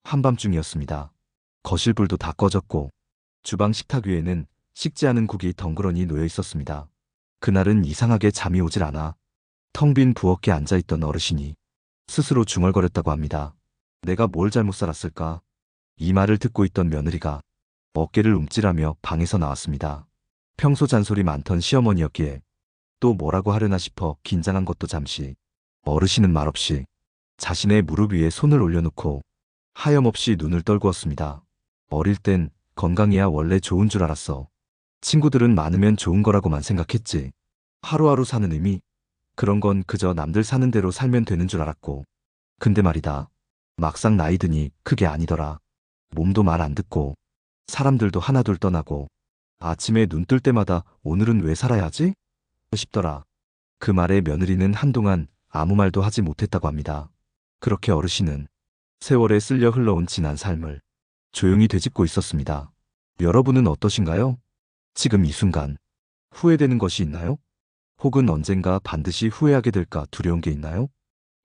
한밤중이었습니다. 거실 불도 다 꺼졌고 주방 식탁 위에는 식지 않은 국이 덩그러니 놓여 있었습니다. 그날은 이상하게 잠이 오질 않아 텅 빈 부엌에 앉아있던 어르신이 스스로 중얼거렸다고 합니다. 내가 뭘 잘못 살았을까? 이 말을 듣고 있던 며느리가 어깨를 움찔하며 방에서 나왔습니다. 평소 잔소리 많던 시어머니였기에 또 뭐라고 하려나 싶어 긴장한 것도 잠시. 어르신은 말없이 자신의 무릎 위에 손을 올려놓고 하염없이 눈을 떨구었습니다. 어릴 땐 건강이야 원래 좋은 줄 알았어. 친구들은 많으면 좋은 거라고만 생각했지. 하루하루 사는 의미? 그런 건 그저 남들 사는 대로 살면 되는 줄 알았고. 근데 말이다. 막상 나이 드니 그게 아니더라. 몸도 말 안 듣고 사람들도 하나둘 떠나고 아침에 눈 뜰 때마다 오늘은 왜 살아야 하지? 싶더라. 그 말에 며느리는 한동안 아무 말도 하지 못했다고 합니다. 그렇게 어르신은 세월에 쓸려 흘러온 지난 삶을 조용히 되짚고 있었습니다. 여러분은 어떠신가요? 지금 이 순간 후회되는 것이 있나요? 혹은 언젠가 반드시 후회하게 될까 두려운 게 있나요?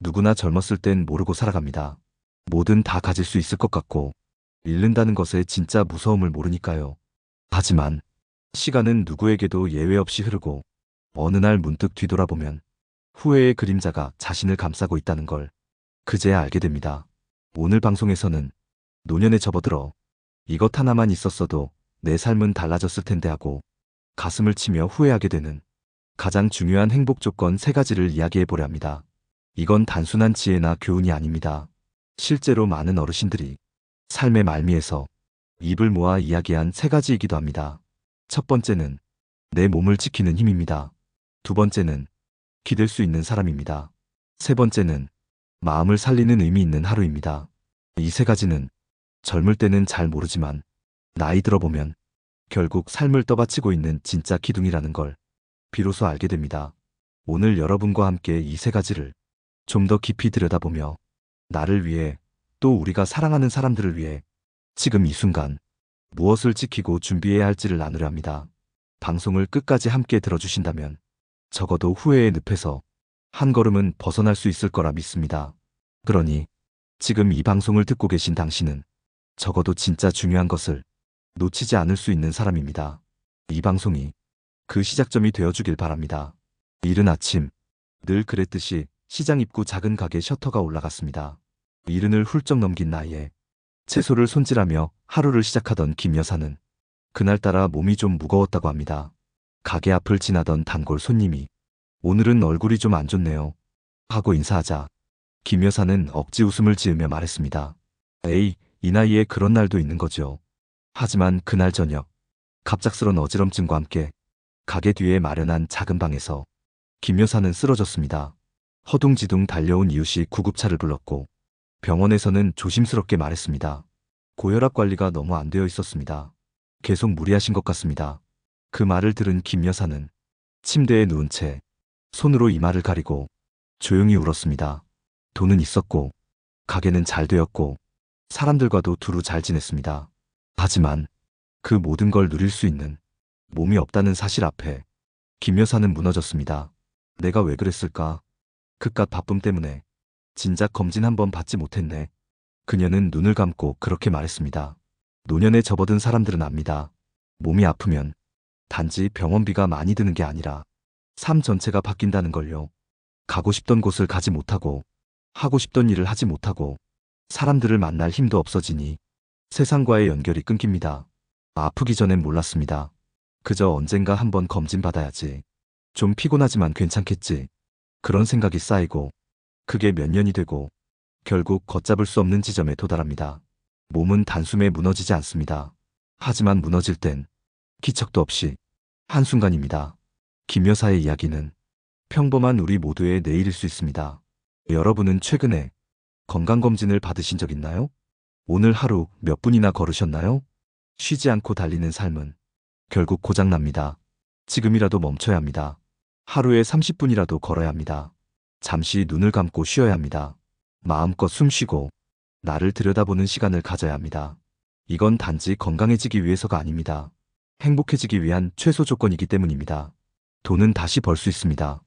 누구나 젊었을 땐 모르고 살아갑니다. 뭐든 다 가질 수 있을 것 같고 잃는다는 것의 진짜 무서움을 모르니까요. 하지만 시간은 누구에게도 예외 없이 흐르고 어느 날 문득 뒤돌아보면 후회의 그림자가 자신을 감싸고 있다는 걸 그제야 알게 됩니다. 오늘 방송에서는 노년에 접어들어 이것 하나만 있었어도 내 삶은 달라졌을 텐데 하고 가슴을 치며 후회하게 되는 가장 중요한 행복 조건 3가지를 이야기해 보려 합니다. 이건 단순한 지혜나 교훈이 아닙니다. 실제로 많은 어르신들이 삶의 말미에서 입을 모아 이야기한 3가지이기도 합니다. 첫 번째는 내 몸을 지키는 힘입니다. 두 번째는 기댈 수 있는 사람입니다. 세 번째는 마음을 살리는 의미 있는 하루입니다. 이 3가지는 젊을 때는 잘 모르지만 나이 들어보면 결국 삶을 떠받치고 있는 진짜 기둥이라는 걸 비로소 알게 됩니다. 오늘 여러분과 함께 이 3가지를 좀 더 깊이 들여다보며 나를 위해 또 우리가 사랑하는 사람들을 위해 지금 이 순간 무엇을 지키고 준비해야 할지를 나누려 합니다. 방송을 끝까지 함께 들어주신다면 적어도 후회의 늪에서 한 걸음은 벗어날 수 있을 거라 믿습니다. 그러니 지금 이 방송을 듣고 계신 당신은 적어도 진짜 중요한 것을 놓치지 않을 수 있는 사람입니다. 이 방송이 그 시작점이 되어주길 바랍니다. 이른 아침, 늘 그랬듯이 시장 입구 작은 가게 셔터가 올라갔습니다. 이른을 훌쩍 넘긴 나이에 채소를 손질하며 하루를 시작하던 김 여사는 그날따라 몸이 좀 무거웠다고 합니다. 가게 앞을 지나던 단골 손님이 오늘은 얼굴이 좀 안 좋네요 하고 인사하자 김 여사는 억지 웃음을 지으며 말했습니다. 에이, 이 나이에 그런 날도 있는 거죠. 하지만 그날 저녁 갑작스런 어지럼증과 함께 가게 뒤에 마련한 작은 방에서 김 여사는 쓰러졌습니다. 허둥지둥 달려온 이웃이 구급차를 불렀고 병원에서는 조심스럽게 말했습니다. 고혈압 관리가 너무 안 되어 있었습니다. 계속 무리하신 것 같습니다. 그 말을 들은 김 여사는 침대에 누운 채 손으로 이마를 가리고 조용히 울었습니다. 돈은 있었고 가게는 잘 되었고 사람들과도 두루 잘 지냈습니다. 하지만 그 모든 걸 누릴 수 있는 몸이 없다는 사실 앞에 김 여사는 무너졌습니다. 내가 왜 그랬을까? 그깟 바쁨 때문에 진작 검진 한번 받지 못했네. 그녀는 눈을 감고 그렇게 말했습니다. 노년에 접어든 사람들은 압니다. 몸이 아프면 단지 병원비가 많이 드는 게 아니라 삶 전체가 바뀐다는 걸요. 가고 싶던 곳을 가지 못하고 하고 싶던 일을 하지 못하고 사람들을 만날 힘도 없어지니 세상과의 연결이 끊깁니다. 아프기 전엔 몰랐습니다. 그저 언젠가 한번 검진 받아야지. 좀 피곤하지만 괜찮겠지. 그런 생각이 쌓이고 그게 몇 년이 되고 결국 걷잡을 수 없는 지점에 도달합니다. 몸은 단숨에 무너지지 않습니다. 하지만 무너질 땐 기척도 없이 한순간입니다. 김 여사의 이야기는 평범한 우리 모두의 내일일 수 있습니다. 여러분은 최근에 건강검진을 받으신 적 있나요? 오늘 하루 몇 분이나 걸으셨나요? 쉬지 않고 달리는 삶은 결국 고장납니다. 지금이라도 멈춰야 합니다. 하루에 30분이라도 걸어야 합니다. 잠시 눈을 감고 쉬어야 합니다. 마음껏 숨 쉬고 나를 들여다보는 시간을 가져야 합니다. 이건 단지 건강해지기 위해서가 아닙니다. 행복해지기 위한 최소 조건이기 때문입니다. 돈은 다시 벌 수 있습니다.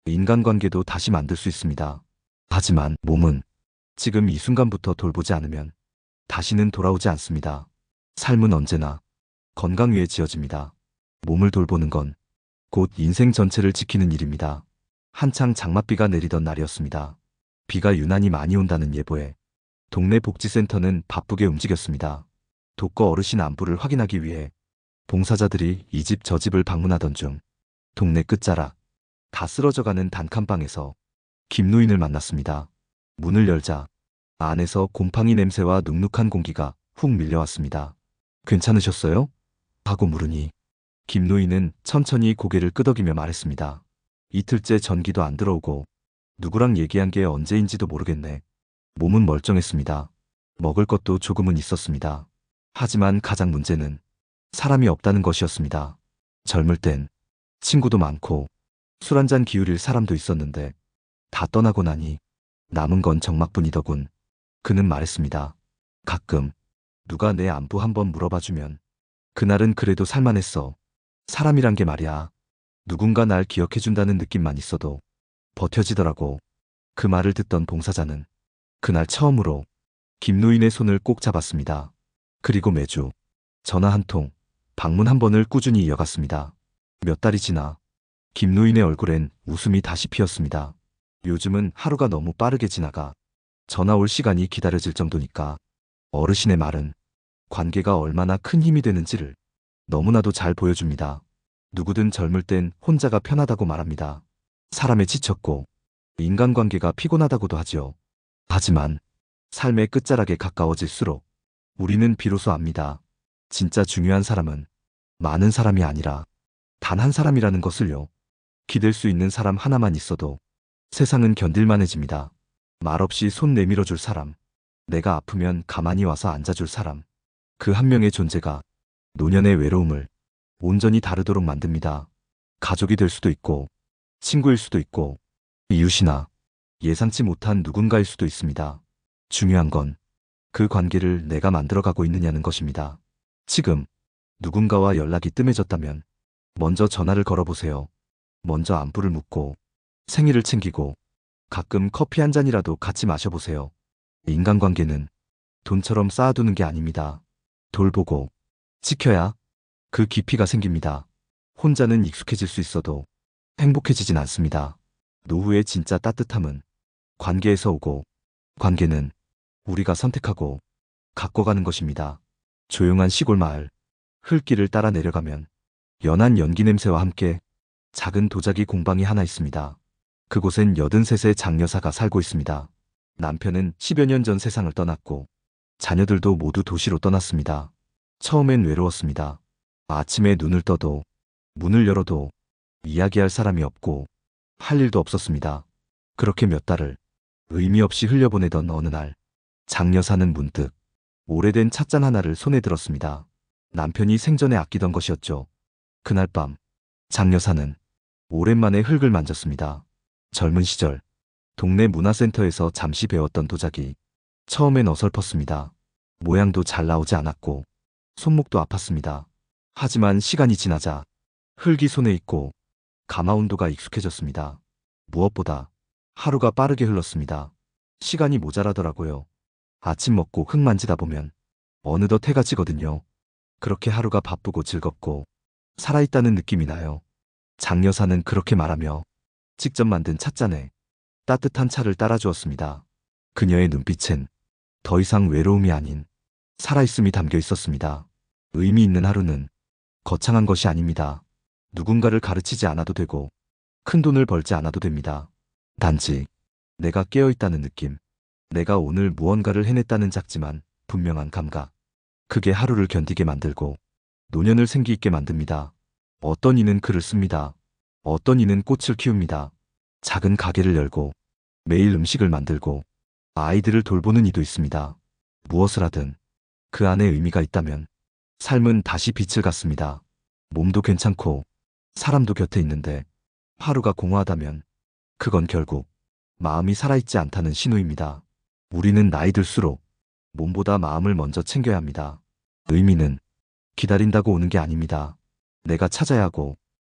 인간관계도 다시 만들 수 있습니다. 하지만 몸은 지금 이 순간부터 돌보지 않으면 다시는 돌아오지 않습니다. 삶은 언제나 건강 위에 지어집니다. 몸을 돌보는 건 곧 인생 전체를 지키는 일입니다. 한창 장맛비가 내리던 날이었습니다. 비가 유난히 많이 온다는 예보에 동네 복지센터는 바쁘게 움직였습니다. 독거 어르신 안부를 확인하기 위해 봉사자들이 이 집 저 집을 방문하던 중 동네 끝자락 다 쓰러져가는 단칸방에서 김노인을 만났습니다. 문을 열자 안에서 곰팡이 냄새와 눅눅한 공기가 훅 밀려왔습니다. 괜찮으셨어요? 하고 물으니 김노인은 천천히 고개를 끄덕이며 말했습니다. 이틀째 전기도 안 들어오고 누구랑 얘기한 게 언제인지도 모르겠네. 몸은 멀쩡했습니다. 먹을 것도 조금은 있었습니다. 하지만 가장 문제는 사람이 없다는 것이었습니다. 젊을 땐 친구도 많고 술 한잔 기울일 사람도 있었는데 다 떠나고 나니 남은 건 적막뿐이더군. 그는 말했습니다. 가끔 누가 내 안부 한번 물어봐주면 그날은 그래도 살만했어. 사람이란 게 말이야. 누군가 날 기억해준다는 느낌만 있어도 버텨지더라고. 그 말을 듣던 봉사자는 그날 처음으로 김노인의 손을 꼭 잡았습니다. 그리고 매주 전화 한 통, 방문 한 번을 꾸준히 이어갔습니다. 몇 달이 지나 김노인의 얼굴엔 웃음이 다시 피었습니다. 요즘은 하루가 너무 빠르게 지나가 전화 올 시간이 기다려질 정도니까 어르신의 말은 관계가 얼마나 큰 힘이 되는지를 너무나도 잘 보여줍니다. 누구든 젊을 땐 혼자가 편하다고 말합니다. 사람에 지쳤고 인간관계가 피곤하다고도 하지요. 하지만 삶의 끝자락에 가까워질수록 우리는 비로소 압니다. 진짜 중요한 사람은 많은 사람이 아니라 단 한 사람이라는 것을요. 기댈 수 있는 사람 하나만 있어도 세상은 견딜만해집니다. 말없이 손 내밀어 줄 사람, 내가 아프면 가만히 와서 앉아줄 사람, 그 한 명의 존재가 노년의 외로움을 온전히 다르도록 만듭니다. 가족이 될 수도 있고, 친구일 수도 있고, 이웃이나 예상치 못한 누군가일 수도 있습니다. 중요한 건 그 관계를 내가 만들어가고 있느냐는 것입니다. 지금 누군가와 연락이 뜸해졌다면 먼저 전화를 걸어보세요. 먼저 안부를 묻고 생일을 챙기고 가끔 커피 한 잔이라도 같이 마셔보세요. 인간관계는 돈처럼 쌓아두는 게 아닙니다. 돌보고 지켜야 그 깊이가 생깁니다. 혼자는 익숙해질 수 있어도 행복해지진 않습니다. 노후의 진짜 따뜻함은 관계에서 오고 관계는 우리가 선택하고 가꿔가는 것입니다. 조용한 시골 마을, 흙길을 따라 내려가면 연한 연기 냄새와 함께 작은 도자기 공방이 하나 있습니다. 그곳엔 83세 장여사가 살고 있습니다. 남편은 10여 년 전 세상을 떠났고 자녀들도 모두 도시로 떠났습니다. 처음엔 외로웠습니다. 아침에 눈을 떠도 문을 열어도 이야기할 사람이 없고 할 일도 없었습니다. 그렇게 몇 달을 의미 없이 흘려보내던 어느 날 장여사는 문득 오래된 찻잔 하나를 손에 들었습니다. 남편이 생전에 아끼던 것이었죠. 그날 밤 장여사는 오랜만에 흙을 만졌습니다. 젊은 시절 동네 문화센터에서 잠시 배웠던 도자기. 처음엔 어설펐습니다. 모양도 잘 나오지 않았고 손목도 아팠습니다. 하지만 시간이 지나자 흙이 손에 익고 가마 온도가 익숙해졌습니다. 무엇보다 하루가 빠르게 흘렀습니다. 시간이 모자라더라고요. 아침 먹고 흙 만지다 보면 어느덧 해가 지거든요. 그렇게 하루가 바쁘고 즐겁고 살아있다는 느낌이 나요. 장여사는 그렇게 말하며 직접 만든 찻잔에 따뜻한 차를 따라주었습니다. 그녀의 눈빛엔 더 이상 외로움이 아닌 살아있음이 담겨 있었습니다. 의미 있는 하루는 거창한 것이 아닙니다. 누군가를 가르치지 않아도 되고 큰 돈을 벌지 않아도 됩니다. 단지 내가 깨어있다는 느낌, 내가 오늘 무언가를 해냈다는 작지만 분명한 감각. 그게 하루를 견디게 만들고 노년을 생기 있게 만듭니다. 어떤 이는 글을 씁니다. 어떤 이는 꽃을 키웁니다. 작은 가게를 열고 매일 음식을 만들고 아이들을 돌보는 이도 있습니다. 무엇을 하든 그 안에 의미가 있다면 삶은 다시 빛을 갖습니다. 몸도 괜찮고 사람도 곁에 있는데 하루가 공허하다면 그건 결국 마음이 살아있지 않다는 신호입니다. 우리는 나이 들수록 몸보다 마음을 먼저 챙겨야 합니다. 의미는 기다린다고 오는 게 아닙니다. 내가 찾아야 하고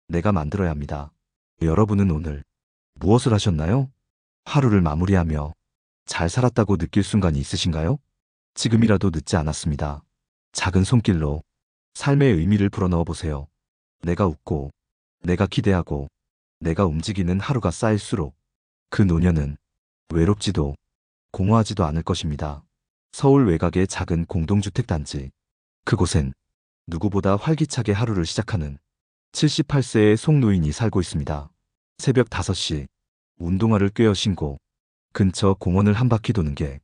내가 만들어야 합니다. 여러분은 오늘 무엇을 하셨나요? 하루를 마무리하며 잘 살았다고 느낄 순간이 있으신가요? 지금이라도 늦지 않았습니다. 작은 손길로 삶의 의미를 불어넣어 보세요. 내가 웃고, 내가 기대하고, 내가 움직이는 하루가 쌓일수록 그 노년은 외롭지도 공허하지도 않을 것입니다. 서울 외곽의 작은 공동주택단지. 그곳엔 누구보다 활기차게 하루를 시작하는 78세의 송노인이 살고 있습니다. 새벽 5시 운동화를 꿰어 신고 근처 공원을 한 바퀴 도는 게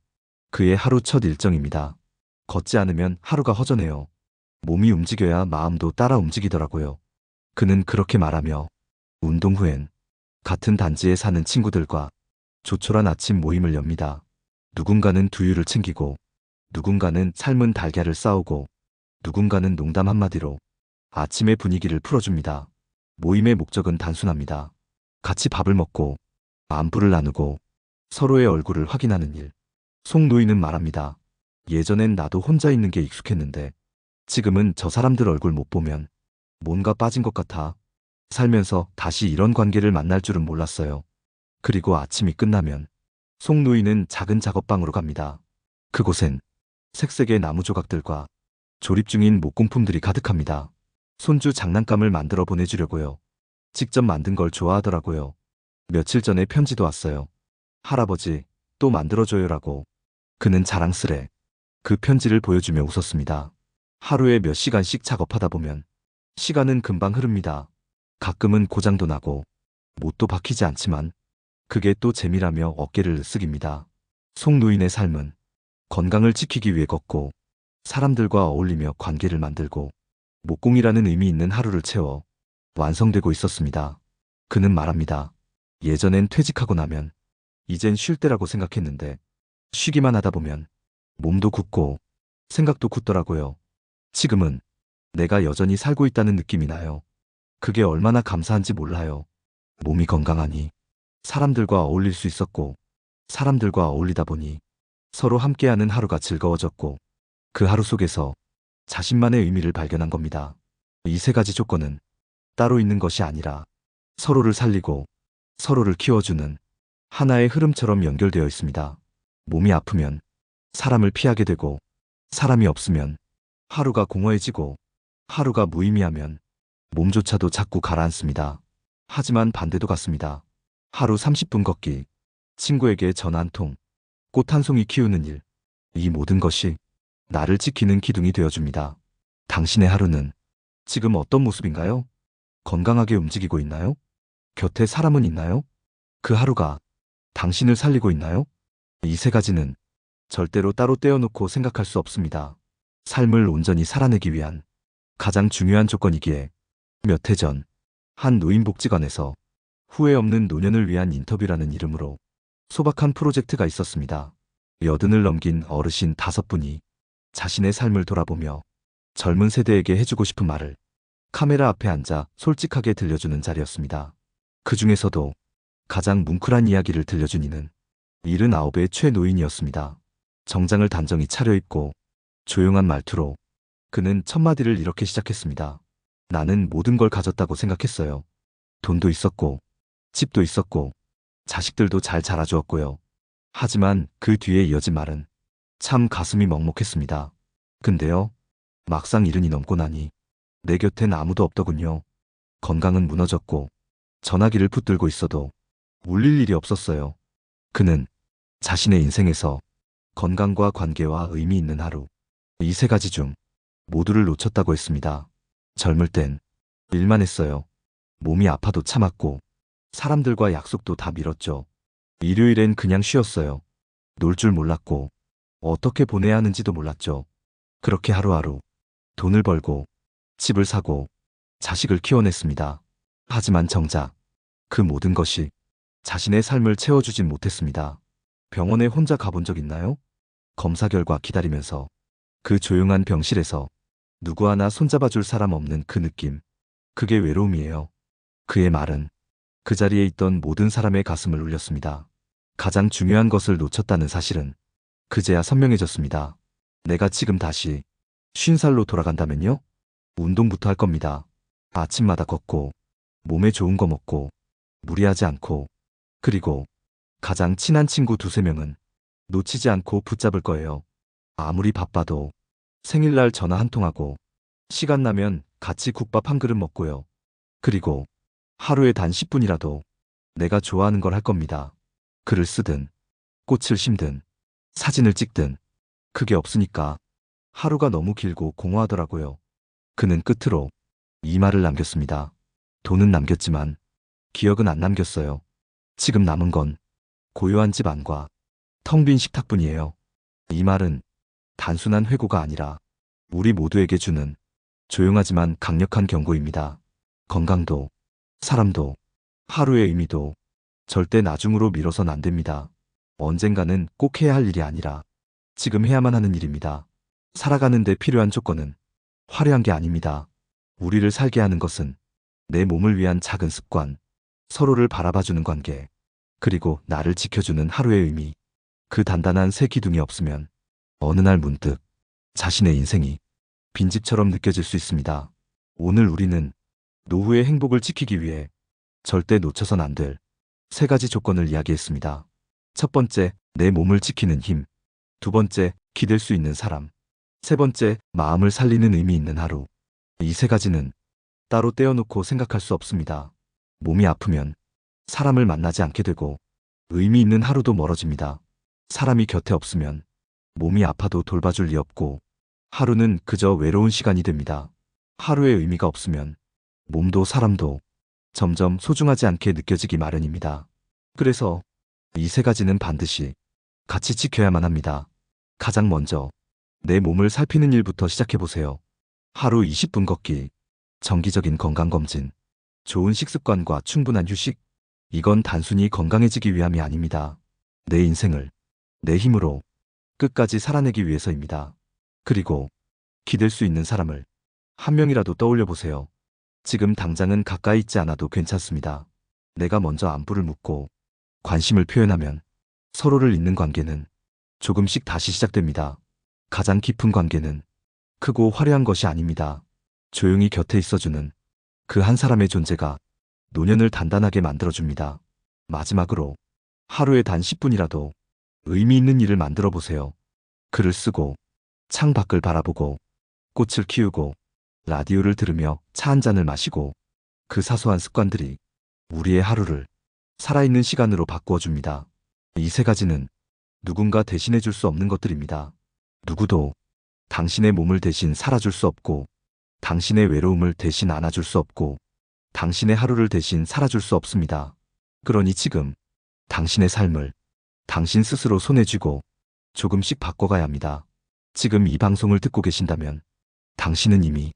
그의 하루 첫 일정입니다. 걷지 않으면 하루가 허전해요. 몸이 움직여야 마음도 따라 움직이더라고요. 그는 그렇게 말하며 운동 후엔 같은 단지에 사는 친구들과 조촐한 아침 모임을 엽니다. 누군가는 두유를 챙기고, 누군가는 삶은 달걀을 싸오고, 누군가는 농담 한마디로 아침의 분위기를 풀어줍니다. 모임의 목적은 단순합니다. 같이 밥을 먹고, 안부를 나누고, 서로의 얼굴을 확인하는 일. 송노인은 말합니다. 예전엔 나도 혼자 있는 게 익숙했는데, 지금은 저 사람들 얼굴 못 보면 뭔가 빠진 것 같아. 살면서 다시 이런 관계를 만날 줄은 몰랐어요. 그리고 아침이 끝나면 송노인은 작은 작업방으로 갑니다. 그곳엔 색색의 나무 조각들과 조립 중인 목공품들이 가득합니다. 손주 장난감을 만들어 보내주려고요. 직접 만든 걸 좋아하더라고요. 며칠 전에 편지도 왔어요. 할아버지, 또 만들어줘요라고. 그는 자랑스레 그 편지를 보여주며 웃었습니다. 하루에 몇 시간씩 작업하다 보면 시간은 금방 흐릅니다. 가끔은 고장도 나고 못도 박히지 않지만 그게 또 재미라며 어깨를 으쓱입니다. 송노인의 삶은 건강을 지키기 위해 걷고 사람들과 어울리며 관계를 만들고 목공이라는 의미 있는 하루를 채워 완성되고 있었습니다. 그는 말합니다. 예전엔 퇴직하고 나면 이젠 쉴 때라고 생각했는데 쉬기만 하다 보면 몸도 굳고 생각도 굳더라고요. 지금은 내가 여전히 살고 있다는 느낌이 나요. 그게 얼마나 감사한지 몰라요. 몸이 건강하니 사람들과 어울릴 수 있었고 사람들과 어울리다 보니 서로 함께하는 하루가 즐거워졌고 그 하루 속에서 자신만의 의미를 발견한 겁니다. 이 세 가지 조건은 따로 있는 것이 아니라 서로를 살리고 서로를 키워주는 하나의 흐름처럼 연결되어 있습니다. 몸이 아프면 사람을 피하게 되고 사람이 없으면 하루가 공허해지고 하루가 무의미하면 몸조차도 자꾸 가라앉습니다. 하지만 반대도 같습니다. 하루 30분 걷기, 친구에게 전화 한 통, 꽃 한 송이 키우는 일, 이 모든 것이 나를 지키는 기둥이 되어줍니다. 당신의 하루는 지금 어떤 모습인가요? 건강하게 움직이고 있나요? 곁에 사람은 있나요? 그 하루가 당신을 살리고 있나요? 이 세 가지는 절대로 따로 떼어놓고 생각할 수 없습니다. 삶을 온전히 살아내기 위한 가장 중요한 조건이기에 몇 해 전 한 노인복지관에서 후회 없는 노년을 위한 인터뷰라는 이름으로 소박한 프로젝트가 있었습니다. 80을 넘긴 어르신 5분이 자신의 삶을 돌아보며 젊은 세대에게 해주고 싶은 말을 카메라 앞에 앉아 솔직하게 들려주는 자리였습니다. 그 중에서도 가장 뭉클한 이야기를 들려준 이는 79의 최노인이었습니다. 정장을 단정히 차려입고 조용한 말투로 그는 첫 마디를 이렇게 시작했습니다. 나는 모든 걸 가졌다고 생각했어요. 돈도 있었고 집도 있었고 자식들도 잘 자라주었고요. 하지만 그 뒤에 이어진 말은 참 가슴이 먹먹했습니다. 근데요, 막상 70이 넘고 나니 내 곁엔 아무도 없더군요. 건강은 무너졌고 전화기를 붙들고 있어도 울릴 일이 없었어요. 그는 자신의 인생에서 건강과 관계와 의미 있는 하루, 이 세 가지 중 모두를 놓쳤다고 했습니다. 젊을 땐 일만 했어요. 몸이 아파도 참았고 사람들과 약속도 다 미뤘죠. 일요일엔 그냥 쉬었어요. 놀 줄 몰랐고 어떻게 보내야 하는지도 몰랐죠. 그렇게 하루하루 돈을 벌고 집을 사고 자식을 키워냈습니다. 하지만 정작 그 모든 것이 자신의 삶을 채워주진 못했습니다. 병원에 혼자 가본 적 있나요? 검사 결과 기다리면서 그 조용한 병실에서 누구 하나 손잡아줄 사람 없는 그 느낌. 그게 외로움이에요. 그의 말은 그 자리에 있던 모든 사람의 가슴을 울렸습니다. 가장 중요한 것을 놓쳤다는 사실은 그제야 선명해졌습니다. 내가 지금 다시 50살로 돌아간다면요? 운동부터 할 겁니다. 아침마다 걷고 몸에 좋은 거 먹고 무리하지 않고 그리고 가장 친한 친구 2~3명은 놓치지 않고 붙잡을 거예요. 아무리 바빠도 생일날 전화 한 통하고 시간 나면 같이 국밥 한 그릇 먹고요. 그리고 하루에 단 10분이라도 내가 좋아하는 걸 할 겁니다. 글을 쓰든 꽃을 심든 사진을 찍든 그게 없으니까 하루가 너무 길고 공허하더라고요. 그는 끝으로 이 말을 남겼습니다. 돈은 남겼지만 기억은 안 남겼어요. 지금 남은 건 고요한 집 안과 텅 빈 식탁뿐이에요. 이 말은 단순한 회고가 아니라 우리 모두에게 주는 조용하지만 강력한 경고입니다. 건강도, 사람도, 하루의 의미도 절대 나중으로 미뤄선 안 됩니다. 언젠가는 꼭 해야 할 일이 아니라 지금 해야만 하는 일입니다. 살아가는 데 필요한 조건은 화려한 게 아닙니다. 우리를 살게 하는 것은 내 몸을 위한 작은 습관, 서로를 바라봐주는 관계, 그리고 나를 지켜주는 하루의 의미. 그 단단한 새 기둥이 없으면 어느 날 문득 자신의 인생이 빈집처럼 느껴질 수 있습니다. 오늘 우리는 노후의 행복을 지키기 위해 절대 놓쳐선 안 될 세 가지 조건을 이야기했습니다. 첫 번째, 내 몸을 지키는 힘. 두 번째, 기댈 수 있는 사람. 세 번째, 마음을 살리는 의미 있는 하루. 이 세 가지는 따로 떼어놓고 생각할 수 없습니다. 몸이 아프면 사람을 만나지 않게 되고 의미 있는 하루도 멀어집니다. 사람이 곁에 없으면 몸이 아파도 돌봐줄 리 없고 하루는 그저 외로운 시간이 됩니다. 하루의 의미가 없으면 몸도 사람도 점점 소중하지 않게 느껴지기 마련입니다. 그래서 이 세 가지는 반드시 같이 지켜야만 합니다. 가장 먼저 내 몸을 살피는 일부터 시작해보세요. 하루 20분 걷기, 정기적인 건강검진, 좋은 식습관과 충분한 휴식. 이건 단순히 건강해지기 위함이 아닙니다. 내 인생을 내 힘으로 끝까지 살아내기 위해서입니다. 그리고 기댈 수 있는 사람을 한 명이라도 떠올려 보세요. 지금 당장은 가까이 있지 않아도 괜찮습니다. 내가 먼저 안부를 묻고 관심을 표현하면 서로를 잇는 관계는 조금씩 다시 시작됩니다. 가장 깊은 관계는 크고 화려한 것이 아닙니다. 조용히 곁에 있어주는 그 한 사람의 존재가 노년을 단단하게 만들어줍니다. 마지막으로 하루에 단 10분이라도 의미 있는 일을 만들어 보세요. 글을 쓰고 창 밖을 바라보고 꽃을 키우고 라디오를 들으며 차 한 잔을 마시고 그 사소한 습관들이 우리의 하루를 살아있는 시간으로 바꾸어 줍니다. 이 세 가지는 누군가 대신해 줄 수 없는 것들입니다. 누구도 당신의 몸을 대신 살아줄 수 없고 당신의 외로움을 대신 안아줄 수 없고 당신의 하루를 대신 살아줄 수 없습니다. 그러니 지금 당신의 삶을 당신 스스로 손에 쥐고 조금씩 바꿔가야 합니다. 지금 이 방송을 듣고 계신다면 당신은 이미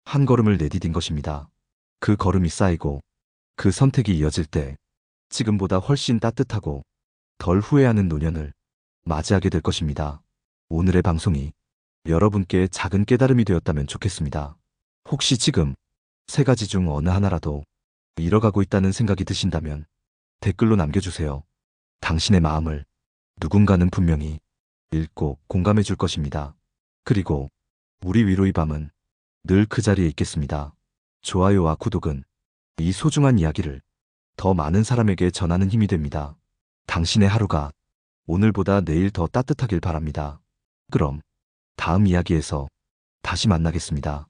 한 걸음을 내디딘 것입니다. 그 걸음이 쌓이고 그 선택이 이어질 때 지금보다 훨씬 따뜻하고 덜 후회하는 노년을 맞이하게 될 것입니다. 오늘의 방송이 여러분께 작은 깨달음이 되었다면 좋겠습니다. 혹시 지금 세 가지 중 어느 하나라도 잃어가고 있다는 생각이 드신다면 댓글로 남겨주세요. 당신의 마음을 누군가는 분명히 읽고 공감해 줄 것입니다. 그리고 우리 위로의 밤은 늘 그 자리에 있겠습니다. 좋아요와 구독은 이 소중한 이야기를 더 많은 사람에게 전하는 힘이 됩니다. 당신의 하루가 오늘보다 내일 더 따뜻하길 바랍니다. 그럼 다음 이야기에서 다시 만나겠습니다.